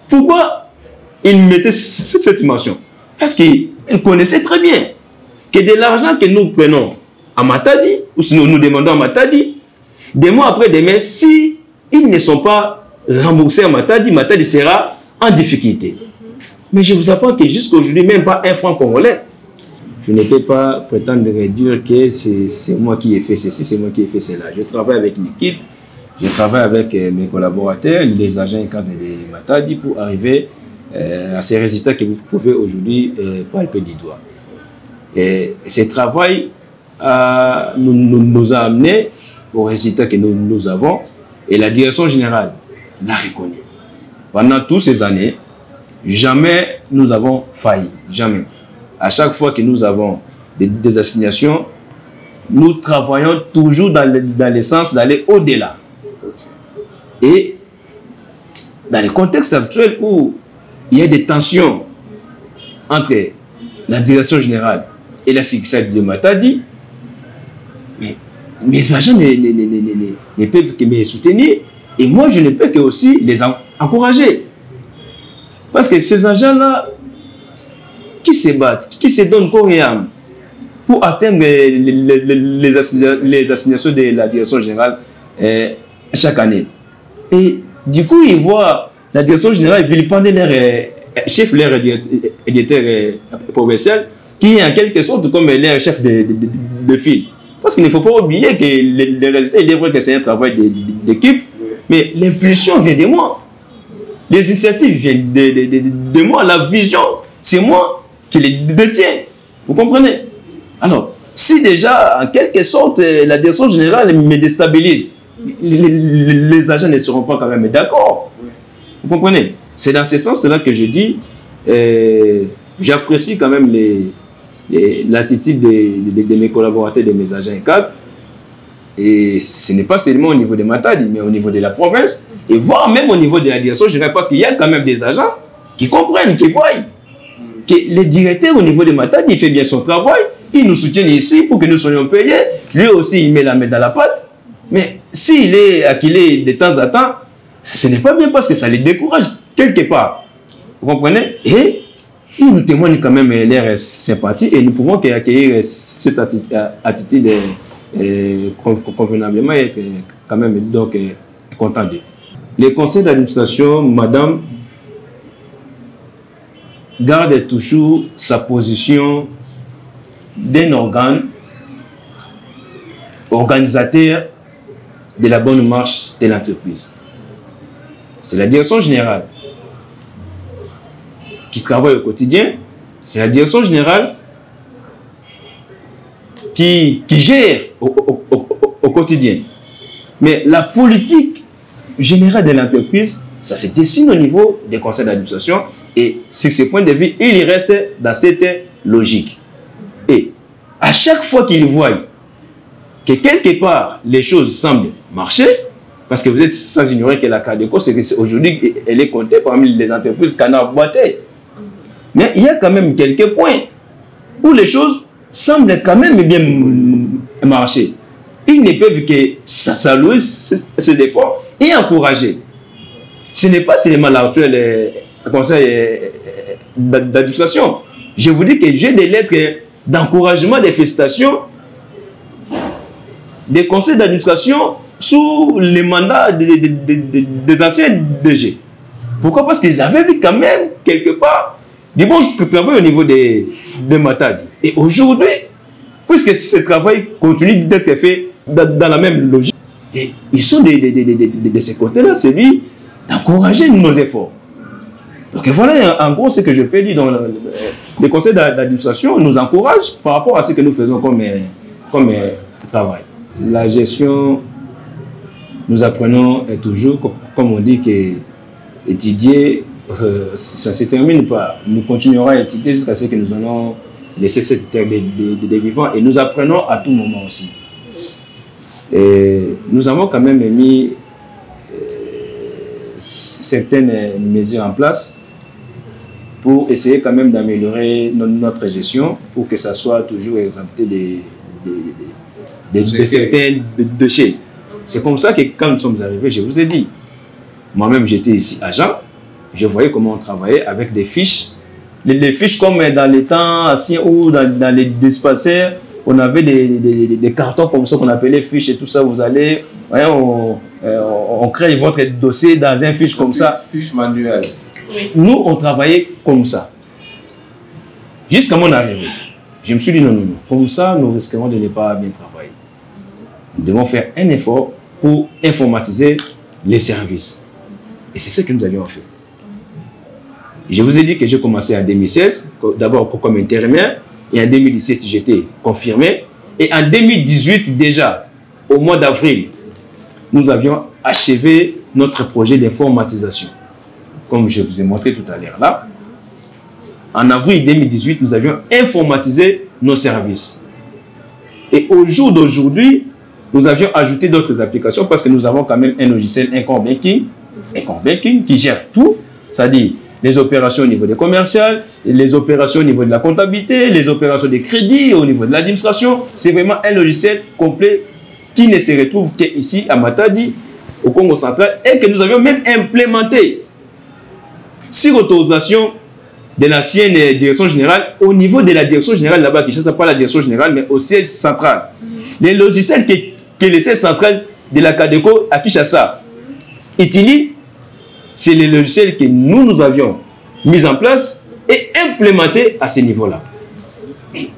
Pourquoi il mettait cette mention? Parce qu'il connaissait très bien que de l'argent que nous prenons à Matadi, ou sinon nous demandons à Matadi, des mois après demain, si ils ne sont pas remboursés à Matadi, Matadi sera en difficulté. Mais je vous apprends que jusqu'à aujourd'hui, même pas un franc congolais. Je ne peux pas prétendre dire que c'est moi qui ai fait ceci, c'est moi qui ai fait cela. Je travaille avec l'équipe, je travaille avec mes collaborateurs, les agents et cadres de Matadi pour arriver à ces résultats que vous pouvez aujourd'hui palper du doigt. Et ce travail nous a amené aux résultats que nous avons, et la direction générale l'a reconnu. Pendant toutes ces années, jamais nous avons failli, jamais. À chaque fois que nous avons des assignations, nous travaillons toujours dans le sens d'aller au-delà. Et dans le contexte actuel où il y a des tensions entre la direction générale et la sécurité de Matadi, mais mes agents ne peuvent que me soutenir, et moi je ne peux que aussi les encourager. Parce que ces agents-là, qui se battent, qui se donnent corps et âme pour atteindre les assignations de la direction générale chaque année. Et du coup, ils voient la direction générale vilipender leur chef, leur éditeur provincial, qui est en quelque sorte comme leur chef de file. Parce qu'il ne faut pas oublier que les résultats, il est vrai que c'est un travail d'équipe, mais l'impulsion vient de moi. Les initiatives viennent de moi, la vision, c'est moi qui les détient. Vous comprenez? Alors, si déjà, en quelque sorte, la direction générale me déstabilise, les agents ne seront pas quand même d'accord. Vous comprenez? C'est dans ce sens-là que je dis, j'apprécie quand même l'attitude de mes collaborateurs, de mes agents et cadres. Et ce n'est pas seulement au niveau de Matadi, mais au niveau de la province, et voire même au niveau de la direction générale, parce qu'il y a quand même des agents qui comprennent, qui voient que le directeur au niveau de Matadi, il fait bien son travail, il nous soutient ici pour que nous soyons payés, lui aussi il met la main dans la pâte, mais s'il est acquilé de temps à temps, ce n'est pas bien parce que ça les décourage quelque part. Vous comprenez? Et ils nous témoignent quand même leur sympathie, et nous pouvons accueillir cette attitude convenablement et être quand même donc content d'eux. Le conseil d'administration, madame, garde toujours sa position d'un organe organisateur de la bonne marche de l'entreprise. C'est la direction générale qui travaille au quotidien, c'est la direction générale qui gère au quotidien. Mais la politique générale de l'entreprise, ça se dessine au niveau des conseils d'administration. Et sur ce point de vue, il reste dans cette logique. Et à chaque fois qu'il voit que quelque part, les choses semblent marcher, parce que vous êtes sans ignorer que la Cadeco, c'est qu'aujourd'hui, elle est comptée parmi les entreprises canard boité. Mais il y a quand même quelques points où les choses semblent quand même bien marcher. Ils ne peuvent que saluer ces efforts et encourager. Ce n'est pas seulement l'actuel conseil d'administration. Je vous dis que j'ai des lettres d'encouragement, des félicitations des conseils d'administration sous les mandats des anciens DG. Pourquoi? Parce qu'ils avaient vu quand même quelque part du bon travail au niveau des Matadi. Et aujourd'hui, puisque ce travail continue d'être fait dans la même logique, et ils sont de ce côté-là, c'est lui d'encourager nos efforts. Donc voilà en gros ce que je peux dire dans le conseil d'administration nous encourage par rapport à ce que nous faisons comme travail. La gestion, nous apprenons toujours, comme on dit, qu'étudier, ça ne se termine pas. Nous continuerons à étudier jusqu'à ce que nous allons laisser cette terre des vivants et nous apprenons à tout moment aussi. Et nous avons quand même mis certaines mesures en place pour essayer quand même d'améliorer notre gestion pour que ça soit toujours exempté de certains déchets. C'est comme ça que quand nous sommes arrivés, je vous ai dit, moi-même j'étais ici agent, je voyais comment on travaillait avec des fiches. Les fiches comme dans les temps anciens ou dans les dispensaires, on avait des cartons comme ça qu'on appelait fiches et tout ça, vous allez, on crée votre dossier dans un fiche comme ça. Fiche manuelle. Oui. Nous, on travaillait comme ça. Jusqu'à mon arrivée. Je me suis dit non, non, non. Comme ça, nous risquerons de ne pas bien travailler. Nous devons faire un effort pour informatiser les services. Et c'est ce que nous avions fait. Je vous ai dit que j'ai commencé en 2016, d'abord comme intérimaire, et en 2017, j'étais confirmé. Et en 2018, déjà, au mois d'avril, nous avions achevé notre projet d'informatisation. Comme je vous ai montré tout à l'heure là. En avril 2018, nous avions informatisé nos services. Et au jour d'aujourd'hui, nous avions ajouté d'autres applications parce que nous avons quand même un logiciel, un core banking qui gère tout, c'est-à-dire les opérations au niveau des commerciales, les opérations au niveau de la comptabilité, les opérations de crédit au niveau de l'administration. C'est vraiment un logiciel complet qui ne se retrouve qu'ici à Matadi, au Congo central, et que nous avions même implémenté sur autorisation de l'ancienne direction générale, au niveau de la direction générale là-bas, qui ne cherche pas la direction générale, mais au siège central. Les logiciels que le siège central de la Cadeco à Kinshasa utilise, c'est les logiciels que nous avions mis en place et implémentés à ce niveau-là. Et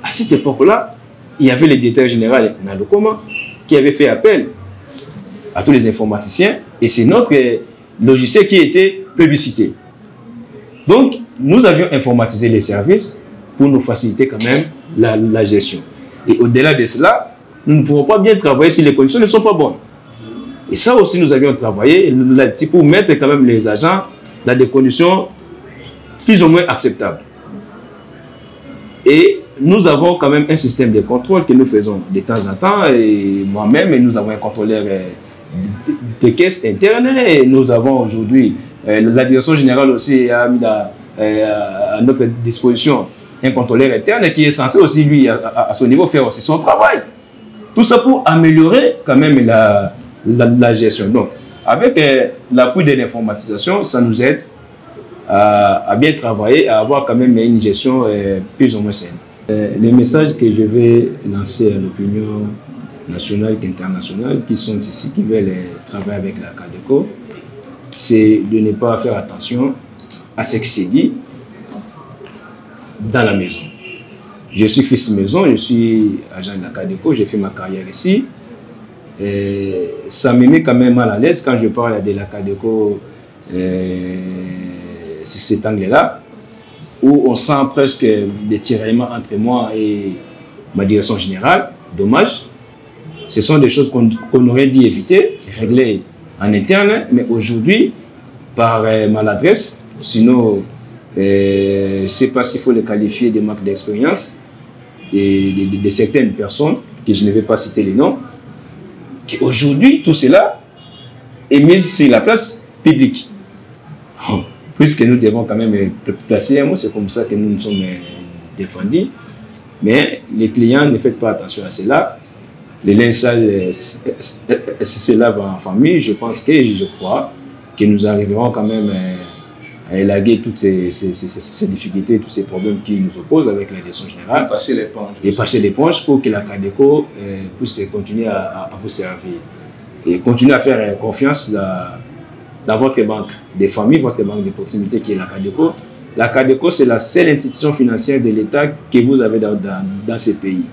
à cette époque-là, il y avait le directeur général Nalokoma qui avait fait appel à tous les informaticiens et c'est notre logiciel qui était publicité. Donc, nous avions informatisé les services pour nous faciliter quand même la gestion. Et au-delà de cela, nous ne pouvons pas bien travailler si les conditions ne sont pas bonnes. Et ça aussi, nous avions travaillé pour mettre quand même les agents dans des conditions plus ou moins acceptables. Et nous avons quand même un système de contrôle que nous faisons de temps en temps. Et moi-même, nous avons un contrôleur des caisses internes. Et nous avons aujourd'hui, la direction générale aussi a mis à notre disposition un contrôleur interne qui est censé aussi, lui, à son niveau, faire aussi son travail. Tout ça pour améliorer quand même la gestion. Donc, avec l'appui de l'informatisation, ça nous aide à bien travailler, à avoir quand même une gestion plus ou moins saine. Les messages que je vais lancer à l'opinion nationale et internationale qui sont ici, qui veulent travailler avec la Cadeco, c'est de ne pas faire attention à ce qui s'est dit dans la maison. Je suis fils maison, je suis agent de la Cadeco, j'ai fait ma carrière ici. Et ça me met quand même mal à l'aise quand je parle de la Cadeco sur cet angle-là, où on sent presque des tiraillements entre moi et ma direction générale. Dommage. Ce sont des choses qu'on aurait dû éviter, régler en interne, mais aujourd'hui, par maladresse, sinon, je ne sais pas s'il faut les qualifier de manque d'expérience de certaines personnes, que je ne vais pas citer les noms, qu'aujourd'hui, tout cela est mis sur la place publique. Puisque nous devons quand même placer un mot, c'est comme ça que nous nous sommes défendus. Mais les clients ne font pas attention à cela. Les linges sales se lavent en famille. Je pense que, je crois, que nous arriverons quand même à élaguer toutes ces difficultés, tous ces problèmes qui nous opposent avec la direction générale. Et passer l'éponge pour que la Cadeco puisse continuer à vous servir. Et continuer à faire confiance dans votre banque des familles, votre banque de proximité qui est la Cadeco. La Cadeco, c'est la seule institution financière de l'État que vous avez dans ces pays.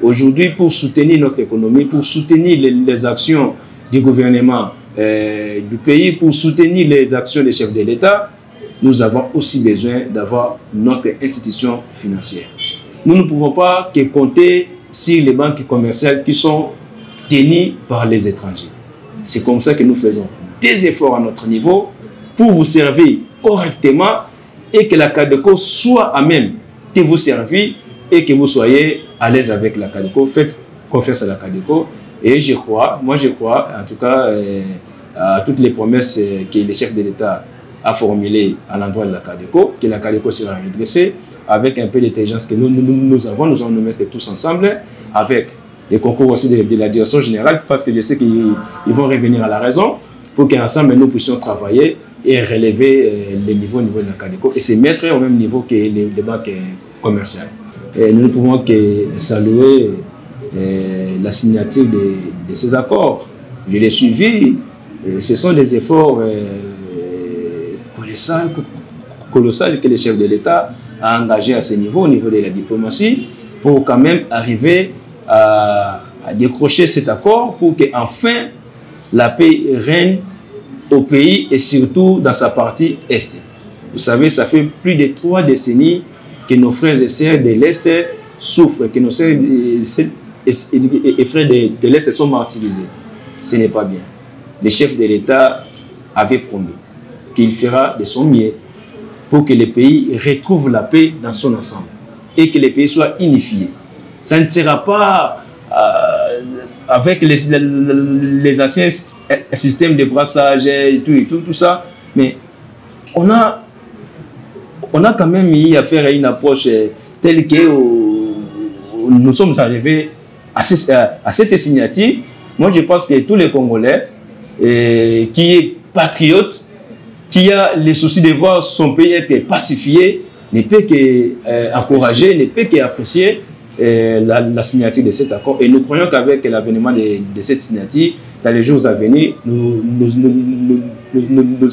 Aujourd'hui, pour soutenir notre économie, pour soutenir les actions du gouvernement du pays, pour soutenir les actions des chefs de l'État, nous avons aussi besoin d'avoir notre institution financière. Nous ne pouvons pas que compter sur les banques commerciales qui sont tenues par les étrangers. C'est comme ça que nous faisons des efforts à notre niveau pour vous servir correctement et que la Cadeco soit à même de vous servir et que vous soyez à l'aise avec la Cadeco. Faites confiance à la Cadeco et je crois, en tout cas, à toutes les promesses que les chefs de l'État a formulées à l'endroit de la Cadeco, que la Cadeco sera redressée avec un peu d'intelligence que nous avons. Nous allons nous mettre tous ensemble avec les concours aussi de la direction générale parce que je sais qu'ils vont revenir à la raison pour qu'ensemble nous puissions travailler et relever les niveaux au niveau de la Cadeco et se mettre au même niveau que les banques commerciales. Et nous ne pouvons que saluer la signature de ces accords. Je l'ai suivi. Ce sont des efforts colossaux que le chef de l'État a engagés à ce niveau, au niveau de la diplomatie, pour quand même arriver à décrocher cet accord pour qu'enfin la paix règne au pays et surtout dans sa partie Est. Vous savez, ça fait plus de 3 décennies que nos frères et sœurs de l'Est souffrent, que nos sœurs et frères de l'Est sont martyrisés. Ce n'est pas bien. Le chef de l'État avait promis qu'il fera de son mieux pour que le pays retrouve la paix dans son ensemble et que le pays soit unifié. Ça ne sera pas avec les anciens systèmes de brassage et tout ça, mais on a quand même eu affaire à une approche telle que nous sommes arrivés à cette signature. Moi, je pense que tous les Congolais qui est patriote, qui a le souci de voir son pays être pacifié, ne peut qu'encourager, ne peut qu'apprécier la signature de cet accord. Et nous croyons qu'avec l'avènement de cette signature, dans les jours à venir, nous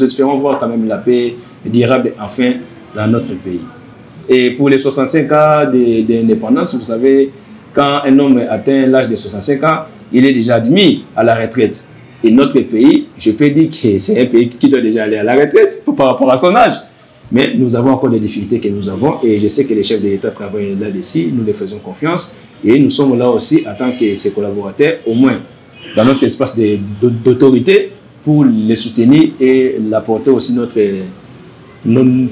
espérons voir quand même la paix durable enfin dans notre pays. Et pour les 65 ans d'indépendance, vous savez, quand un homme atteint l'âge de 65 ans, il est déjà admis à la retraite. Et notre pays, je peux dire que c'est un pays qui doit déjà aller à la retraite par rapport à son âge. Mais nous avons encore des difficultés que nous avons et je sais que les chefs de l'État travaillent là-dessus, nous les faisons confiance et nous sommes là aussi en tant que ses collaborateurs, au moins dans notre espace d'autorité pour les soutenir et l'apporter aussi notre main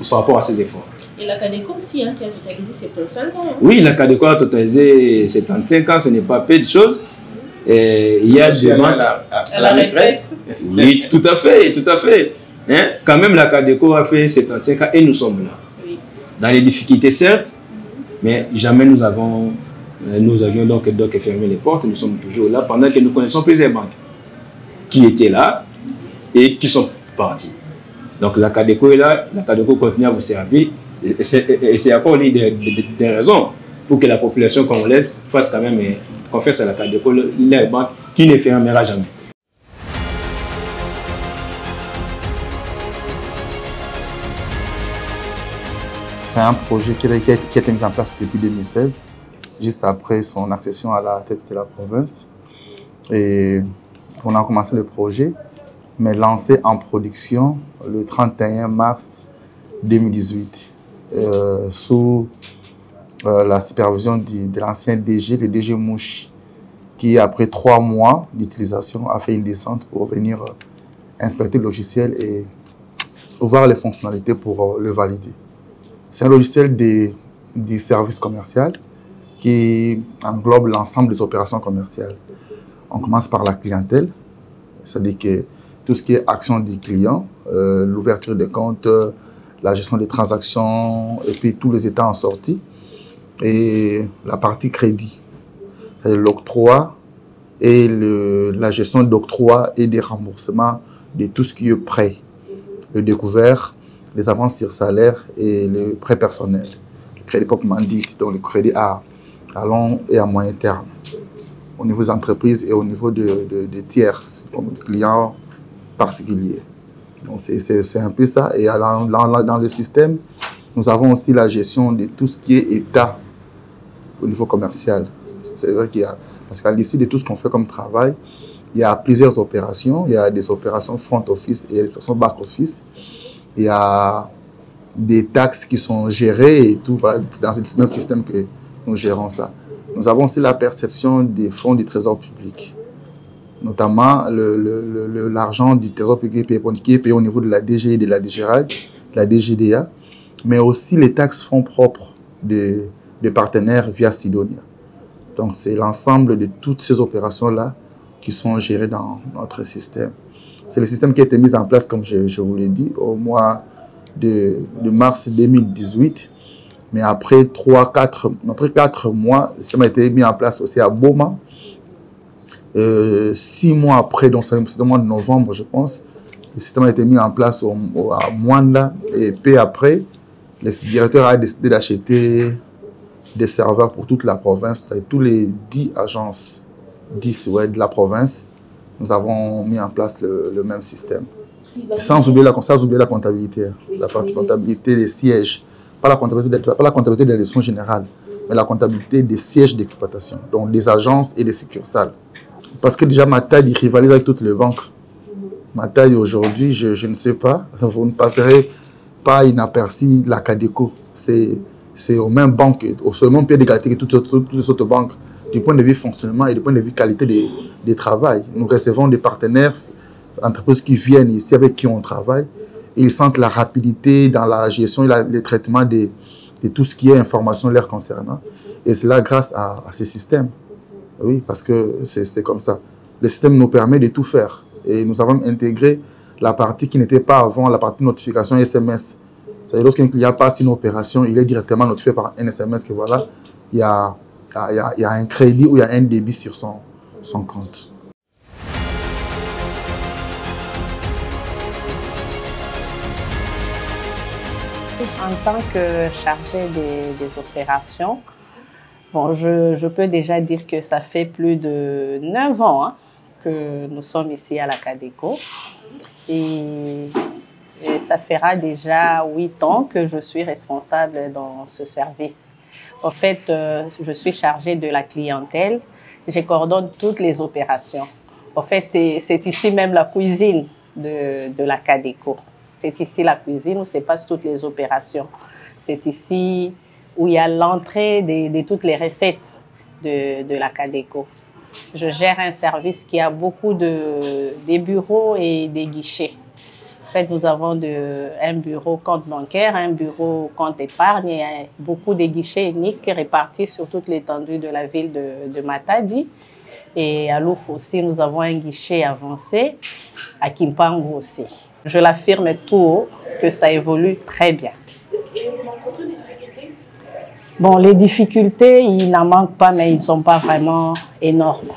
par rapport à ces efforts. Et la Cadeco aussi, qui a totalisé 75 ans. Oui, la Cadeco a totalisé 75 ans, ce n'est pas peu de choses. Il y a des banques à la retraite. Oui, tout à fait, tout à fait. Hein? Quand même, la Cadeco a fait 75 ans et nous sommes là. Oui. Dans les difficultés, certes, mais jamais nous avions donc fermé les portes. Nous sommes toujours là pendant que nous connaissons plusieurs banques qui étaient là et qui sont parties. Donc la Cadeco est là, la Cadeco continue à vous servir et c'est encore l'une des raisons pour que la population congolaise fasse quand même confiance à la Cadeco, la banque qui ne fermera jamais. C'est un projet qui a été mis en place depuis 2016, juste après son accession à la tête de la province. Et on a commencé le projet, mais lancé en production le 31 mars 2018, sous la supervision de l'ancien DG, le DG Mouchi, qui après 3 mois d'utilisation a fait une descente pour venir inspecter le logiciel et voir les fonctionnalités pour le valider. C'est un logiciel du service commercial qui englobe l'ensemble des opérations commerciales. On commence par la clientèle, c'est-à-dire que tout ce qui est action du client, l'ouverture des comptes, la gestion des transactions et puis tous les états en sortie. Et la partie crédit, l'octroi et la gestion d'octroi et des remboursements de tout ce qui est prêt, le découvert, les avances sur salaire et le prêt personnel, le crédit proprement dit, donc le crédit à long et à moyen terme, au niveau des entreprises et au niveau de tiers, comme des clients particuliers. Donc c'est un peu ça. Et dans le système, nous avons aussi la gestion de tout ce qui est état au niveau commercial. C'est vrai qu'il y a, parce qu'à l'issue de tout ce qu'on fait comme travail, il y a plusieurs opérations. Il y a des des front office et des opérations back office. Il y a des taxes qui sont gérées et tout, voilà, dans ce même système que nous gérons ça. Nous avons aussi la perception des fonds du trésor public, notamment l'argent du trésor public qui est payé au niveau de la DGI, de la DGRAD, de la DGDA, mais aussi les taxes fonds propres de partenaires via Sidonia. Donc c'est l'ensemble de toutes ces opérations-là qui sont gérées dans notre système. C'est le système qui a été mis en place, comme je vous l'ai dit, au mois de mars 2018. Mais après 4 mois, le système a été mis en place aussi à Boma. 6 mois après, donc c'est le mois de novembre, je pense, le système a été mis en place à Mwanda. Et puis après, le directeur a décidé d'acheter des serveurs pour toute la province. C'est tous les 10 agences de la province. Nous avons mis en place le même système. Sans oublier la comptabilité, la partie comptabilité des sièges. Pas la comptabilité des leçons générales, mais la comptabilité des sièges d'exploitation, donc des agences et des succursales. Parce que déjà, ma taille rivalise avec toutes les banques. Ma taille aujourd'hui, je ne sais pas, vous ne passerez pas inaperçu la Cadeco. C'est au même pied d'égalité que toutes les autres banques, du point de vue fonctionnement et du point de vue qualité des travail. Nous recevons des partenaires, entreprises qui viennent ici avec qui on travaille. Ils sentent la rapidité dans la gestion et le traitement de tout ce qui est information leur concernant. Et c'est là grâce à ces systèmes. Oui, parce que c'est comme ça. Le système nous permet de tout faire. Et nous avons intégré la partie qui n'était pas avant, la partie notification SMS. C'est-à-dire lorsqu'un client passe une opération, il est directement notifié par un SMS que voilà, il y a un crédit ou il y a un débit sur son compte. En tant que chargée des opérations, bon, je peux déjà dire que ça fait plus de 9 ans que nous sommes ici à la Cadeco. Et ça fera déjà 8 ans que je suis responsable dans ce service. En fait, je suis chargée de la clientèle. Je coordonne toutes les opérations. En fait, c'est ici même la cuisine de la Cadeco. C'est ici la cuisine où se passent toutes les opérations. C'est ici où il y a l'entrée de toutes les recettes de la Cadeco. Je gère un service qui a beaucoup des bureaux et des guichets. En fait, nous avons un bureau compte bancaire, un bureau compte épargne et beaucoup de guichets uniques répartis sur toute l'étendue de la ville de Matadi. Et à Louf aussi, nous avons un guichet avancé, à Kimpangu aussi. Je l'affirme tout haut que ça évolue très bien. Est-ce que vous rencontrez des difficultés? Bon, les difficultés, il n'en manque pas, mais ils ne sont pas vraiment énormes.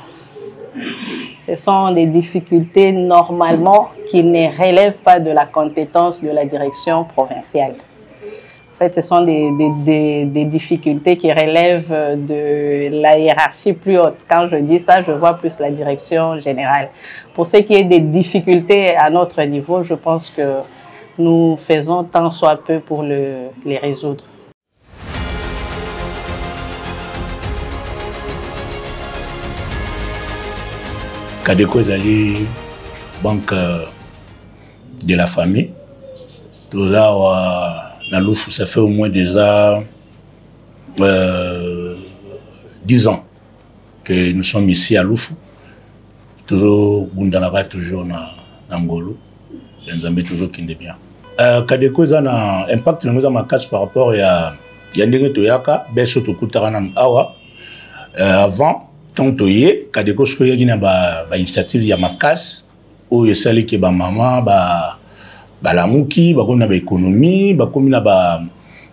Ce sont des difficultés normalement qui ne relèvent pas de la compétence de la direction provinciale. En fait, ce sont des difficultés qui relèvent de la hiérarchie plus haute. Quand je dis ça, je vois plus la direction générale. Pour ce qui est des difficultés à notre niveau, je pense que nous faisons tant soit peu pour les résoudre. Cadeco est allé banque de la famille. Tout là, dans l'ouf, ça fait au moins déjà 10 ans que nous sommes ici à Louf. Toujours Bundanara, toujours dans Ngolo. Nzambe toujours qui est bien. Kadeko ça na impact nous a makas par rapport à ndenge toyaka beso to kutana awa avant tant toyé Kadeko ce que y a ba initiative ya makas o yesali ke ba mama ba lamuki ba kona ba économie ba komina ba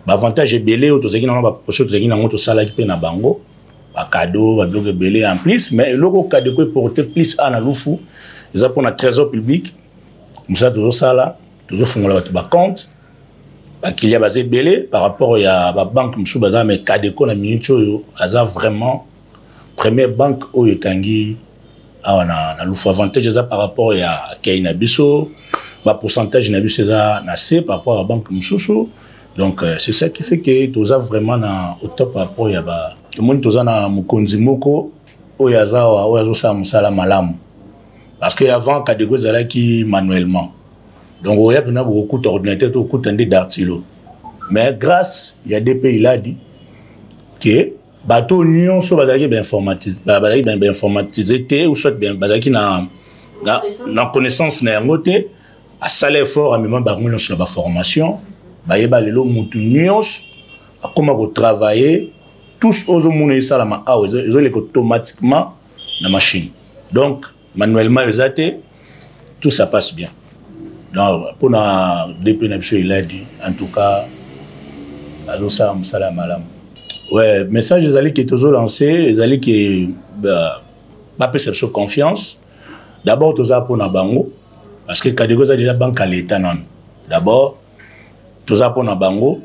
avantage belé o tozaki na ba projet tozaki na ngoto sala ki pe na bango ba cadeau ba bloc belé en plus mais le Kadeko porter plus à na lufu ça pour notre trésor public musa toujours sala toujours fongola ba compte ba kilia basé belé par rapport à ba banque musu baza mais Kadeko na minute yo aza vraiment première banque o yekangi na lufu avantage ça par rapport à Kaina Biso ba pourcentage na biso ça na C par rapport à banque mususu donc c'est ça qui fait que toza vraiment na au top par rapport ya ba le monde toza na mukonzi moko o yazawa o yazo sa musala malamu parce que avant Kadeko zalaki manuellement donc il y a beaucoup d'ordinateurs, beaucoup d'artilo. Mais grâce, il y a des pays là dit que bateau union soit bien informatisé ou soit bien na connaissance na ngote à salaire fort à même ba sur la formation ba yeba lelo mutu union a comment travailler tous aux monde ça la ils ont automatiquement la machine donc manuellement ils tout ça passe bien. Non, pour la DPNAPSO, il a dit, en tout cas, ouais, message, les alliés qui est toujours lancé, les alliés qui pas perception confiance. D'abord, tout ça pour Nabango, parce que Kadeko a déjà banque à l'État, non. D'abord, tout ça pour Nabango,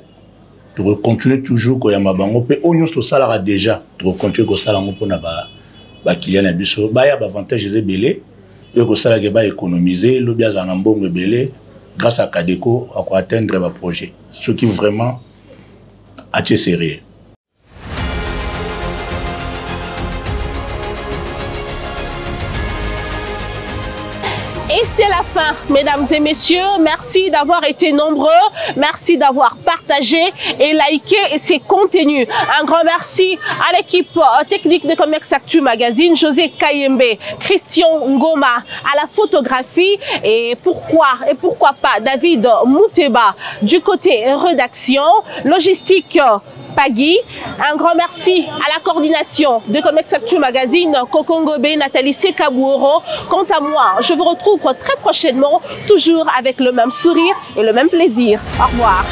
tu continues toujours quand il y a Mabango, puis on y a déjà, tu continues comme ça pour Nabango, Kylian Abisso, il y a avantage des belés. Et que ça va économiser, le bien en bon belé grâce à Kadeko à atteindre le projet. Ce qui vraiment a été sérieux. Et c'est la fin, mesdames et messieurs. Merci d'avoir été nombreux. Merci d'avoir partagé et liké ces contenus. Un grand merci à l'équipe technique de Comex Actu Magazine, José Kayembe, Christian Ngoma à la photographie et pourquoi pas David Mouteba du côté rédaction, logistique Pagui. Un grand merci à la coordination de Comex Actu Magazine, Kokongobe, Nathalie Sekabouoro. Quant à moi, je vous retrouve très prochainement, toujours avec le même sourire et le même plaisir. Au revoir.